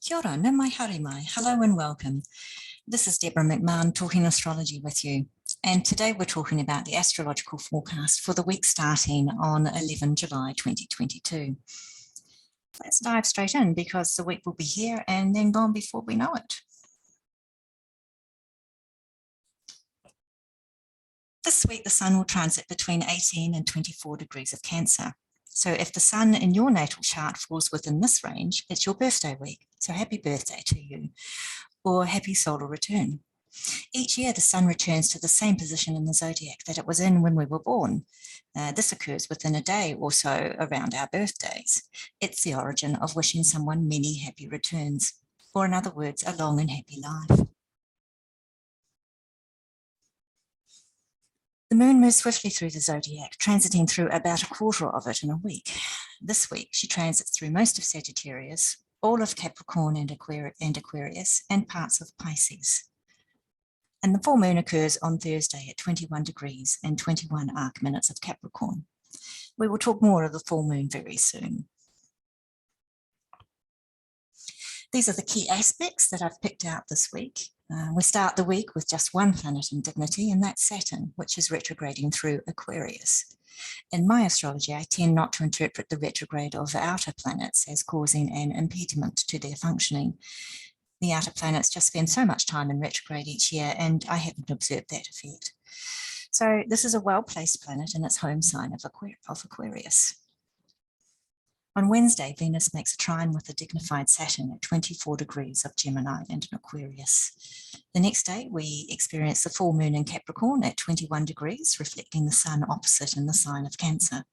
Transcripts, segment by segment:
Kia ora, nau mai haere mai. Hello and welcome. This is Deborah McMahon talking astrology with you. And today we're talking about the astrological forecast for the week starting on 11 July 2022. Let's dive straight in because the week will be here and then gone before we know it. This week, the sun will transit between 18 and 24 degrees of Cancer. So if the sun in your natal chart falls within this range, it's your birthday week. So happy birthday to you, or happy solar return. Each year, the sun returns to the same position in the zodiac that it was in when we were born. This occurs within a day or so around our birthdays. It's the origin of wishing someone many happy returns, or in other words, a long and happy life. The moon moves swiftly through the zodiac, transiting through about a quarter of it in a week. This week, she transits through most of Sagittarius, all of Capricorn and Aquarius, and parts of Pisces. And the full moon occurs on Thursday at 21 degrees and 21 arc minutes of Capricorn. We will talk more of the full moon very soon. These are the key aspects that I've picked out this week. We start the week with just one planet in dignity, and that's Saturn, which is retrograding through Aquarius. In my astrology, I tend not to interpret the retrograde of outer planets as causing an impediment to their functioning. The outer planets just spend so much time in retrograde each year, and I haven't observed that effect. So this is a well-placed planet in its home sign of Aquarius. On Wednesday, Venus makes a trine with the dignified Saturn at 24 degrees of Gemini and in Aquarius. The next day, we experience the full moon in Capricorn at 21 degrees, reflecting the sun opposite in the sign of Cancer.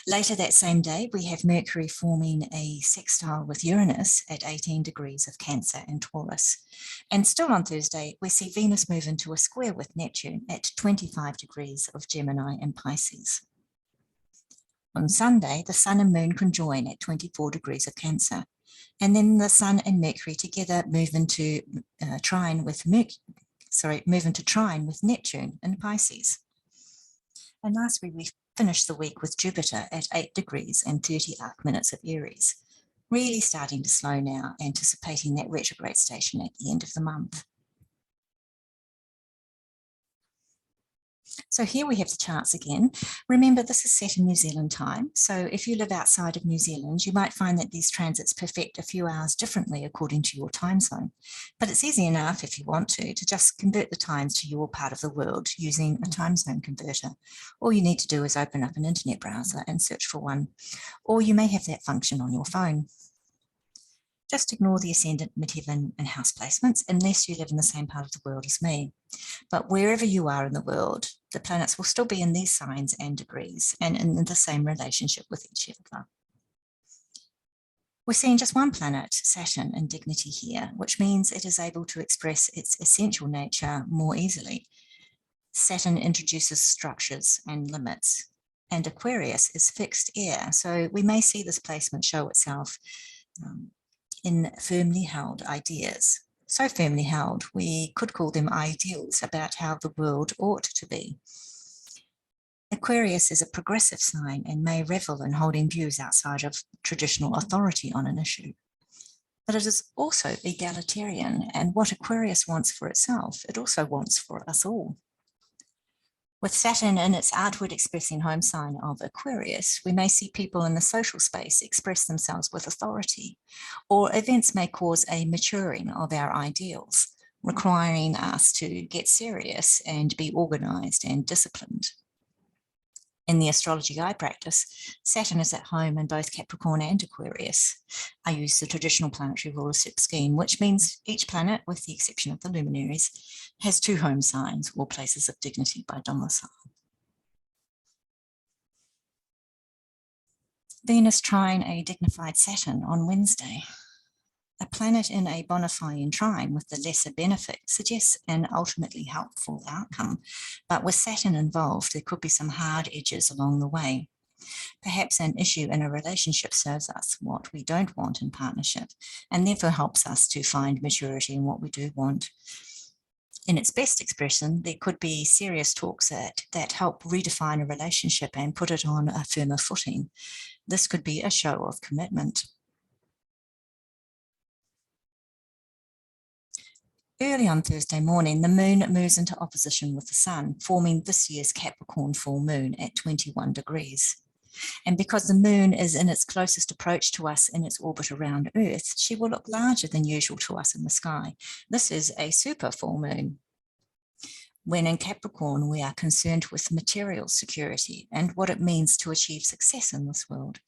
Later that same day, we have Mercury forming a sextile with Uranus at 18 degrees of Cancer and Taurus. And still on Thursday, we see Venus move into a square with Neptune at 25 degrees of Gemini and Pisces. On Sunday, the sun and moon conjoin at 24 degrees of Cancer. And then the sun and Mercury together move into trine with Neptune in Pisces. And lastly, we finish the week with Jupiter at 8 degrees and 30 arc minutes of Aries, really starting to slow now, anticipating that retrograde station at the end of the month. So here we have the charts again. Remember, this is set in New Zealand time. So if you live outside of New Zealand, you might find that these transits perfect a few hours differently according to your time zone. But it's easy enough, if you want to just convert the times to your part of the world using a time zone converter. All you need to do is open up an internet browser and search for one, or you may have that function on your phone. Just ignore the ascendant, midheaven, and house placements unless you live in the same part of the world as me. But wherever you are in the world, the planets will still be in these signs and degrees and in the same relationship with each other. We're seeing just one planet, Saturn, in dignity here, which means it is able to express its essential nature more easily. Saturn introduces structures and limits, and Aquarius is fixed air, so we may see this placement show itself in firmly held ideas. So firmly held, we could call them ideals about how the world ought to be. Aquarius is a progressive sign and may revel in holding views outside of traditional authority on an issue. But it is also egalitarian, and what Aquarius wants for itself, it also wants for us all. With Saturn in its outward expressing home sign of Aquarius, we may see people in the social space express themselves with authority, or events may cause a maturing of our ideals, requiring us to get serious and be organized and disciplined. In the astrology I practice, Saturn is at home in both Capricorn and Aquarius. I use the traditional planetary rulership scheme, which means each planet, with the exception of the luminaries, has two home signs or places of dignity by domicile. Venus trine a dignified Saturn on Wednesday. A planet in a bona fide trine with the lesser benefit suggests an ultimately helpful outcome, but with Saturn involved, there could be some hard edges along the way. Perhaps an issue in a relationship serves us what we don't want in partnership, and therefore helps us to find maturity in what we do want. In its best expression, there could be serious talks that help redefine a relationship and put it on a firmer footing. This could be a show of commitment. Early on Thursday morning, the moon moves into opposition with the sun, forming this year's Capricorn Full Moon at 21 degrees. And because the moon is in its closest approach to us in its orbit around Earth, she will look larger than usual to us in the sky. This is a super full moon. When in Capricorn, we are concerned with material security and what it means to achieve success in this world.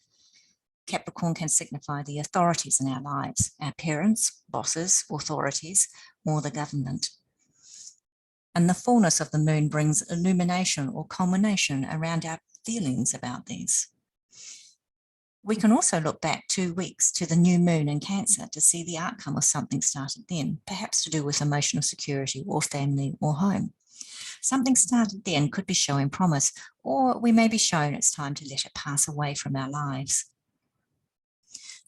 Capricorn can signify the authorities in our lives, our parents, bosses, authorities, or the government. And the fullness of the moon brings illumination or culmination around our feelings about these. We can also look back 2 weeks to the new moon in Cancer to see the outcome of something started then, perhaps to do with emotional security or family or home. Something started then could be showing promise, or we may be shown it's time to let it pass away from our lives.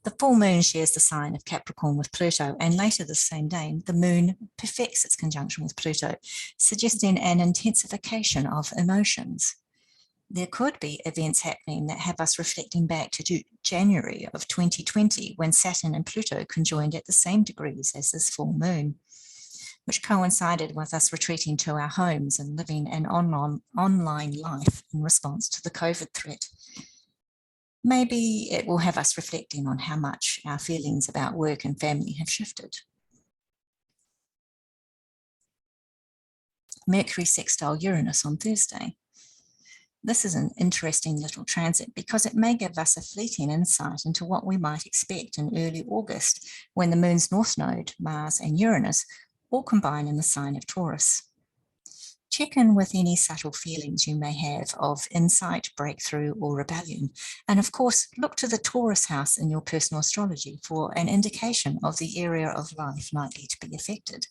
The full moon shares the sign of Capricorn with Pluto, and later the same day, the moon perfects its conjunction with Pluto, suggesting an intensification of emotions. There could be events happening that have us reflecting back to January of 2020, when Saturn and Pluto conjoined at the same degrees as this full moon, which coincided with us retreating to our homes and living an online life in response to the COVID threat. Maybe it will have us reflecting on how much our feelings about work and family have shifted. Mercury sextile Uranus on Thursday. This is an interesting little transit because it may give us a fleeting insight into what we might expect in early August, when the moon's north node, Mars and Uranus, all combine in the sign of Taurus. Check in with any subtle feelings you may have of insight, breakthrough, or rebellion. And of course, look to the Taurus house in your personal astrology for an indication of the area of life likely to be affected.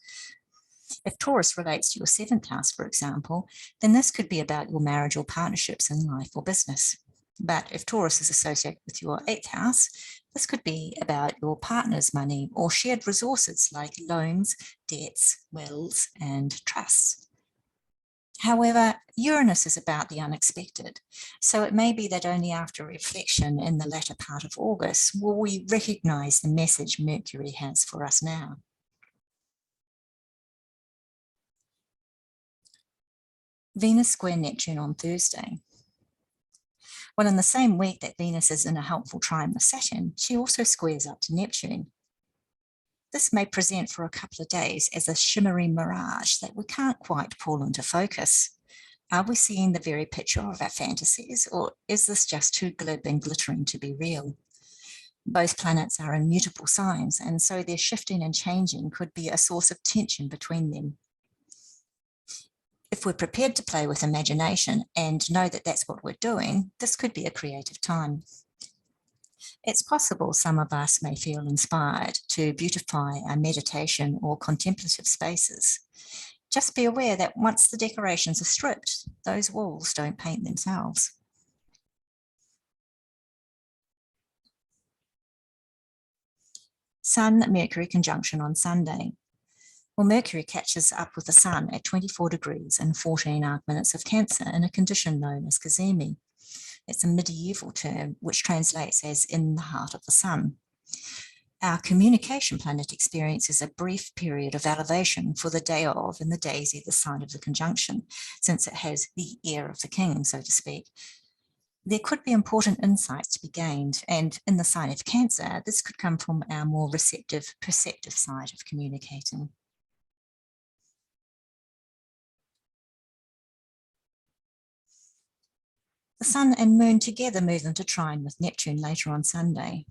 If Taurus relates to your 7th house, for example, then this could be about your marriage or partnerships in life or business. But if Taurus is associated with your 8th house, this could be about your partner's money or shared resources like loans, debts, wills, and trusts. However, Uranus is about the unexpected, so it may be that only after reflection in the latter part of August will we recognise the message Mercury has for us now. Venus square Neptune on Thursday. Well, in the same week that Venus is in a helpful trine with Saturn, she also squares up to Neptune. This may present for a couple of days as a shimmery mirage that we can't quite pull into focus. Are we seeing the very picture of our fantasies, or is this just too glib and glittering to be real? Both planets are in mutable signs, and so their shifting and changing could be a source of tension between them. If we're prepared to play with imagination and know that that's what we're doing, this could be a creative time. It's possible some of us may feel inspired to beautify our meditation or contemplative spaces. Just be aware that once the decorations are stripped, those walls don't paint themselves. Sun-Mercury conjunction on Sunday. Well, Mercury catches up with the Sun at 24 degrees and 14 arc minutes of Cancer in a condition known as Cazimi. It's a medieval term which translates as in the heart of the Sun. Our communication planet experiences a brief period of elevation for the day of and the days either side of the conjunction, since it has the ear of the king, so to speak. There could be important insights to be gained, and in the sign of Cancer, this could come from our more receptive, perceptive side of communicating. The Sun and Moon together move into trine with Neptune later on Sunday.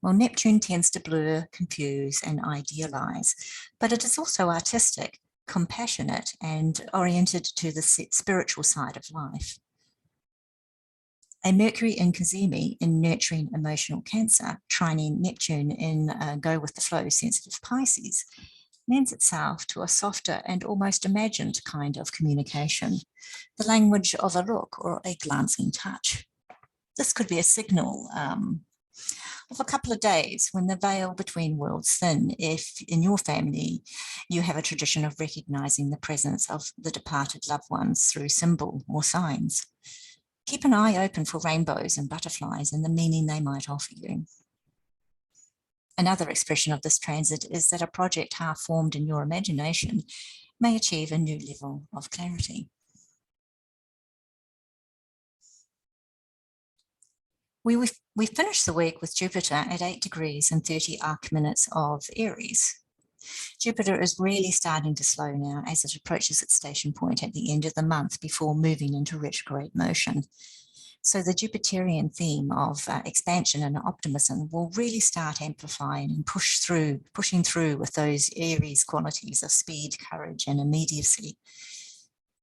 Well, Neptune tends to blur, confuse, and idealize, but it is also artistic, compassionate, and oriented to the spiritual side of life. A Mercury in Cazimi in nurturing emotional Cancer, trining Neptune in go with the flow sensitive Pisces, lends itself to a softer and almost imagined kind of communication, the language of a look or a glancing touch. This could be a signal of a couple of days when the veil between worlds thin, if in your family you have a tradition of recognizing the presence of the departed loved ones through symbol or signs. Keep an eye open for rainbows and butterflies and the meaning they might offer you. Another expression of this transit is that a project half formed in your imagination may achieve a new level of clarity. We finished the week with Jupiter at 8 degrees and 30 arc minutes of Aries. Jupiter is really starting to slow now as it approaches its station point at the end of the month before moving into retrograde motion. So the Jupiterian theme of expansion and optimism will really start amplifying and pushing through with those Aries qualities of speed, courage, and immediacy.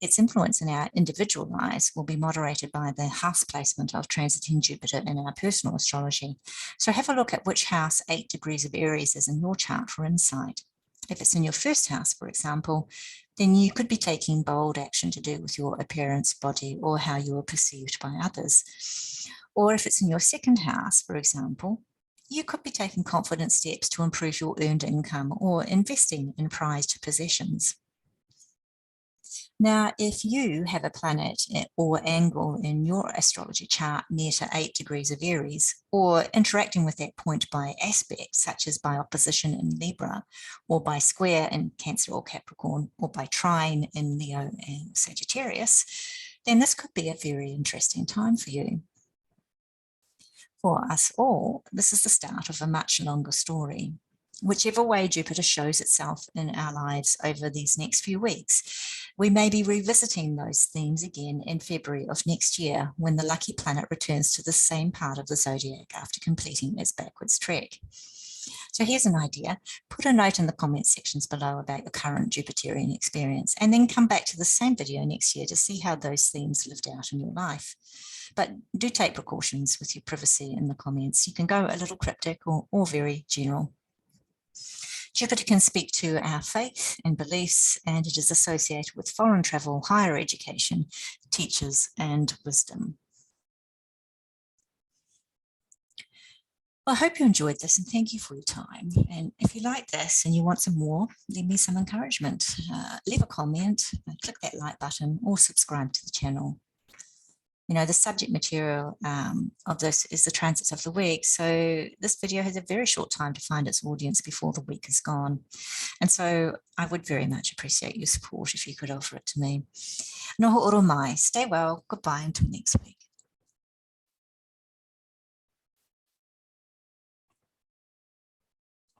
Its influence in our individual lives will be moderated by the house placement of transiting Jupiter in our personal astrology. So have a look at which house 8 degrees of Aries is in your chart for insight. If it's in your first house, for example, then you could be taking bold action to do with your appearance, body, or how you are perceived by others. Or if it's in your second house, for example, you could be taking confident steps to improve your earned income or investing in prized possessions. Now, if you have a planet or angle in your astrology chart near to 8 degrees of Aries, or interacting with that point by aspect, such as by opposition in Libra, or by square in Cancer or Capricorn, or by trine in Leo and Sagittarius, then this could be a very interesting time for you. For us all, this is the start of a much longer story. Whichever way Jupiter shows itself in our lives over these next few weeks, we may be revisiting those themes again in February of next year when the lucky planet returns to the same part of the zodiac after completing its backwards trek. So here's an idea. Put a note in the comment sections below about your current Jupiterian experience, and then come back to the same video next year to see how those themes lived out in your life. But do take precautions with your privacy in the comments. You can go a little cryptic or very general. Jupiter can speak to our faith and beliefs, and it is associated with foreign travel, higher education, teachers, and wisdom. Well, I hope you enjoyed this, and thank you for your time. And if you like this and you want some more, leave me some encouragement. Leave a comment, click that like button, or subscribe to the channel. You know, the subject material of this is the transits of the week. So this video has a very short time to find its audience before the week is gone. And so I would very much appreciate your support if you could offer it to me. Noho oro mai. Stay well. Goodbye until next week.